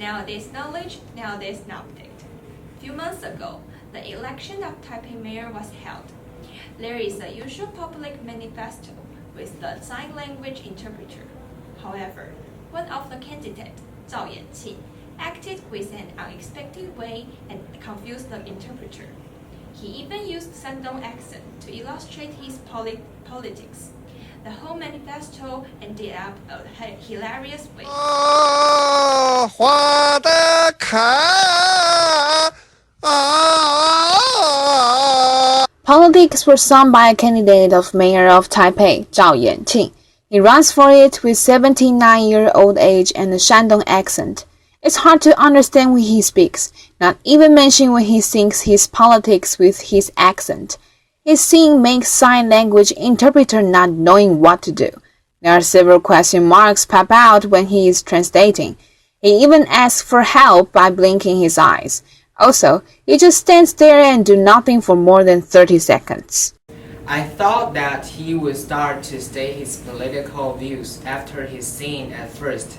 Now there's knowledge, now there's an update. A few months ago, the election of Taipei mayor was held. There is a usual public manifesto with the sign language interpreter. However, one of the candidates, Zhao Yanqing, acted with an unexpected way and confused the interpreter. He even used Shandong accent to illustrate his politics. The whole manifesto ended up a hilarious way. Politics were sung by a candidate of mayor of Taipei, Zhao Yanqing. He runs for it with 79-year-old age and a Shandong accent. It's hard to understand when he speaks, not even mention when he sings his politics with his accent. His singing makes sign language interpreter not knowing what to do. There are several question marks pop out when he is translating. He even asks for help by blinking his eyes. Also, he just stands there and do nothing for more than 30 seconds. I thought that he would start to state his political views after his singing at first.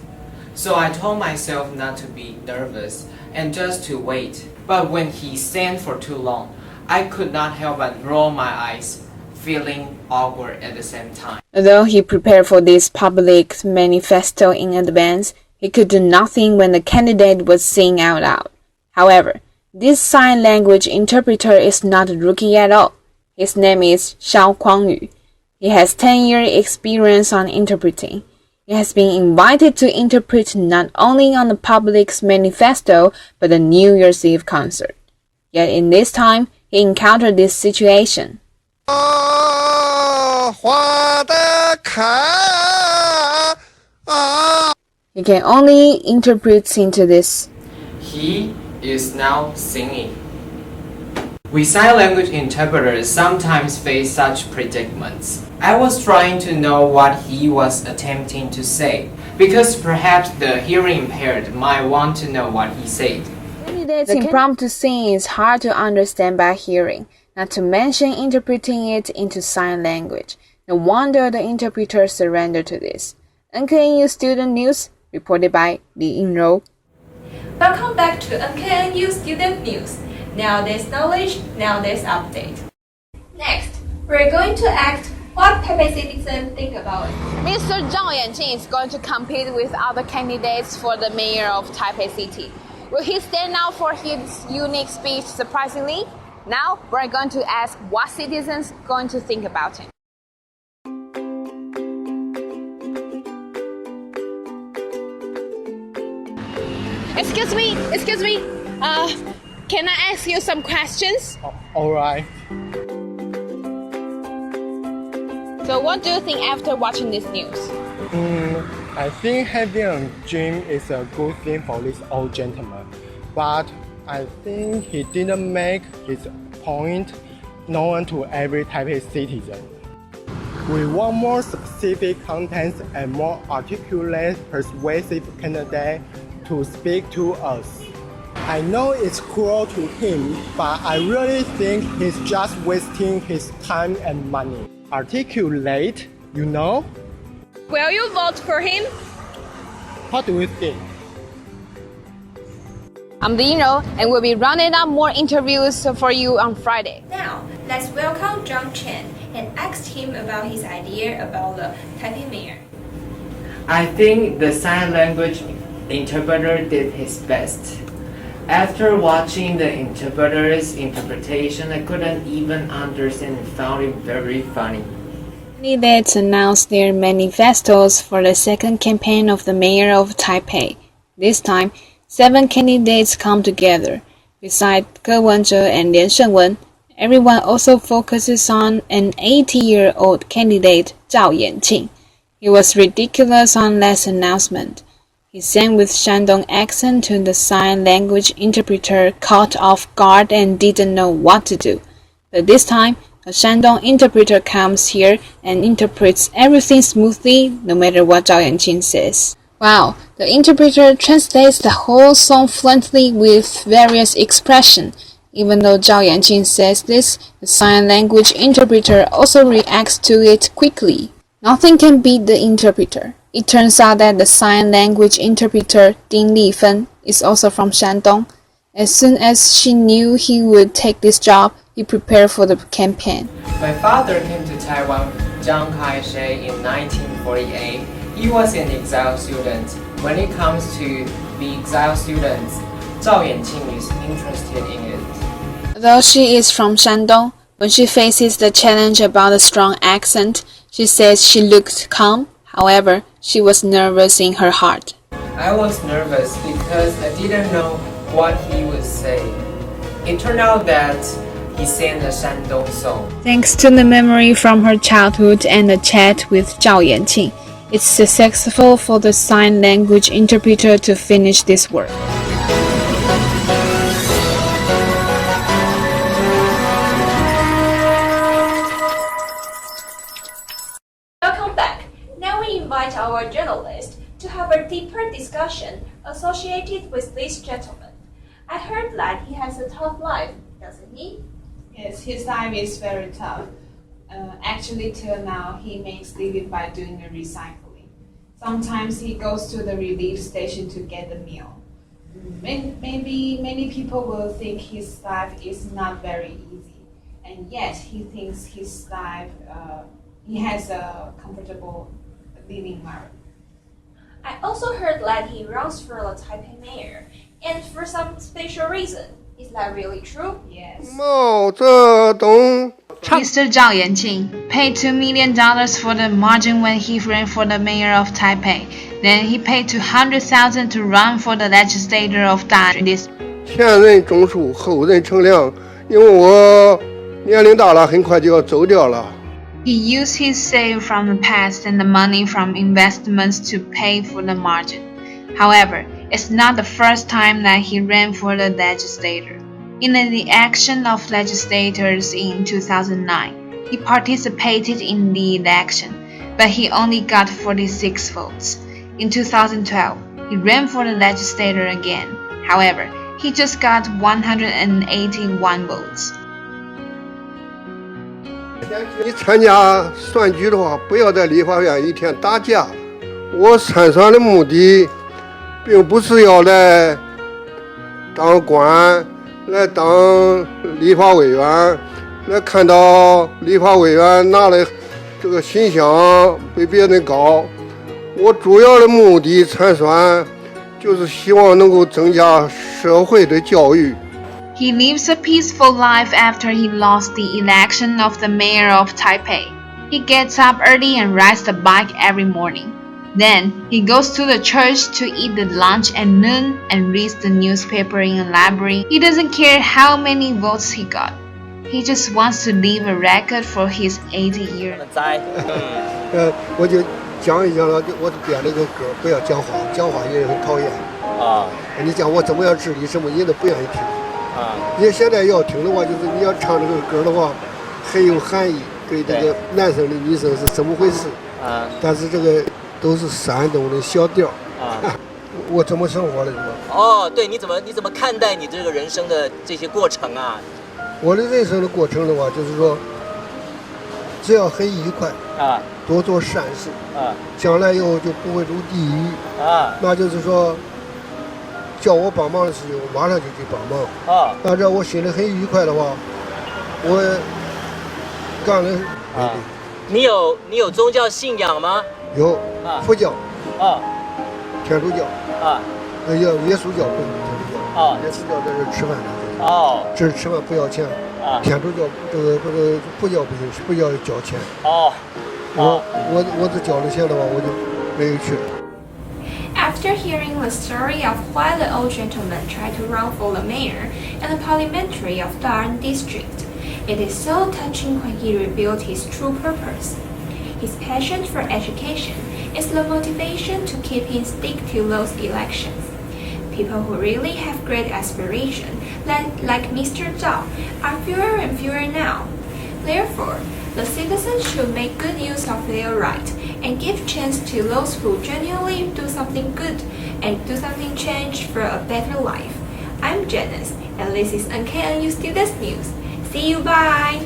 So I told myself not to be nervous and just to wait. But when he sang for too long, I could not help but roll my eyes, feeling awkward at the same time. Although he prepared for this public manifesto in advance, he could do nothing when the candidate was singing out loud. However, this sign language interpreter is not a rookie at all. His name is Xiao Kuangyu. He has 10-year experience on interpreting. He has been invited to interpret not only on the public's manifesto, but the New Year's Eve concert. Yet in this time, he encountered this situation. He can only interpret into this. He is now singing. We sign language interpreters sometimes face such predicaments. I was trying to know what he was attempting to say, because perhaps the hearing impaired might want to know what he said. The impromptu singing is hard to understand by hearing, not to mention interpreting it into sign language. No wonder the interpreter surrendered to this. NKNU Student News, reported by Li Yinrou. Welcome back to NKNU Student News. Now there's knowledge, now there's update. Next, we're going to ask what Taipei citizens think about it. Mr. Zhao Yanqing is going to compete with other candidates for the mayor of Taipei City. Will he stand out for his unique speech surprisingly? Now, we're going to ask what citizens are going to think about him. Excuse me. Can I ask you some questions? Alright. So what do you think after watching this news? I think having a dream is a good thing for this old gentleman, but I think he didn't make his point known to every Taipei citizen. We want more specific content and more articulate, persuasive candidate to speak to us. I know it's cruel to him, but I really think he's just wasting his time and money. Articulate, you know? Will you vote for him? What do you think? I'm Dino, and we'll be running up more interviews for you on Friday. Now, let's welcome John Chen and ask him about his idea about the Taipei mayor. I think the sign language interpreter did his best. After watching the interpreter's interpretation, I couldn't even understand and found it very funny. Candidates announced their manifestos for the second campaign of the mayor of Taipei. This time, 7 candidates come together. Besides Ge Wenzhe and Lian Shengwen, everyone also focuses on an 80-year-old candidate, Zhao Yanqing. He was ridiculous on last announcement. He sang with Shandong accent to the sign language interpreter caught off guard and didn't know what to do. But this time, a Shandong interpreter comes here and interprets everything smoothly, no matter what Zhao Yanqing says. Wow, the interpreter translates the whole song fluently with various expressions. Even though Zhao Yanqing says this, the sign language interpreter also reacts to it quickly. Nothing can beat the interpreter. It turns out that the sign language interpreter Ding Lifen is also from Shandong. As soon as she knew he would take this job, he prepared for the campaign. My father came to Taiwan with Chiang Kai-shek in 1948. He was an exile student. When it comes to the exile students, Zhao Yanqing is interested in it. Though she is from Shandong, when she faces the challenge about the strong accent, she says she looked calm. However, she was nervous in her heart. I was nervous because I didn't know what he would say. It turned out that he sang a Shandong song. Thanks to the memory from her childhood and the chat with Zhao Yanqing, it's successful for the sign language interpreter to finish this work. Welcome back. Now we invite our journalist to have a deeper discussion associated with this gentleman. I heard that he has a tough life, doesn't he? Yes, his life is very tough. Actually, till now, he makes living by doing the recycling. Sometimes he goes to the relief station to get the meal. Maybe many people will think his life is not very easy, and yet he thinks his life, he has a comfortable living life. I also heard that he runs for the Taipei mayor, and for some special reason. Is that really true? Yes. Mr. Zhao Yanqing paid $2 million for the margin when he ran for the mayor of Taipei. Then he paid $200,000 to run for the legislator of Da'an District. 前人种树，后人乘凉。因为我年龄大了，很快就要走掉了。 He used his save from the past and the money from investments to pay for the margin. However, it's not the first time that he ran for the legislator. In the election of legislators in 2009, he participated in the election, but he only got 46 votes. In 2012, he ran for the legislator again. However, he just got 181 votes. 你参加选举的话，不要在立法院一天打架。我参选的目的，并不是要来当官，来当立法委员，来看到立法委员拿的这个形象比别人高。我主要的目的参选，就是希望能够增加社会的教育。 He lives a peaceful life after he lost the election of the mayor of Taipei. He gets up early and rides the bike every morning. Then he goes to the church to eat the lunch at noon and reads the newspaper in a library. He doesn't care how many votes he got. He just wants to leave a record for his 80 years. 我就讲一讲了，我编了个歌，不要讲话，讲话也很讨厌。啊，你讲我怎么样治理什么，人都不愿意听。 啊，你现在要听的话，就是你要唱这个歌的话，很有含义，对这个男生的女生是怎么回事？啊，但是这个都是山东的小调。啊，我怎么生活的？哦，对，你怎么看待你这个人生的这些过程啊？我的人生的过程的话，就是说，只要很愉快啊，多做善事啊，将来以后就不会入地狱啊。那就是说。 叫我帮忙的事情，我马上就去帮忙。啊，但是我心里很愉快的话，我干的。啊，你有宗教信仰吗？有，佛教，啊，天主教，啊，耶稣教不是天主教，啊，耶稣教在这吃饭的，哦，这是吃饭不要钱，啊，天主教这个佛教不行，不要交钱。哦，我这交了钱的话，我就没有去了。 After hearing the story of why the old gentleman tried to run for the mayor and the parliamentary of Da'an district, it is so touching when he revealed his true purpose. His passion for education is the motivation to keep him stick to those elections. People who really have great aspiration, like Mr. Zhao, are fewer and fewer now. Therefore, the citizens should make good use of their right and give chance to those who genuinely do something good and do something change for a better life. I'm Janice, and this is NKNU Students News. See you, bye!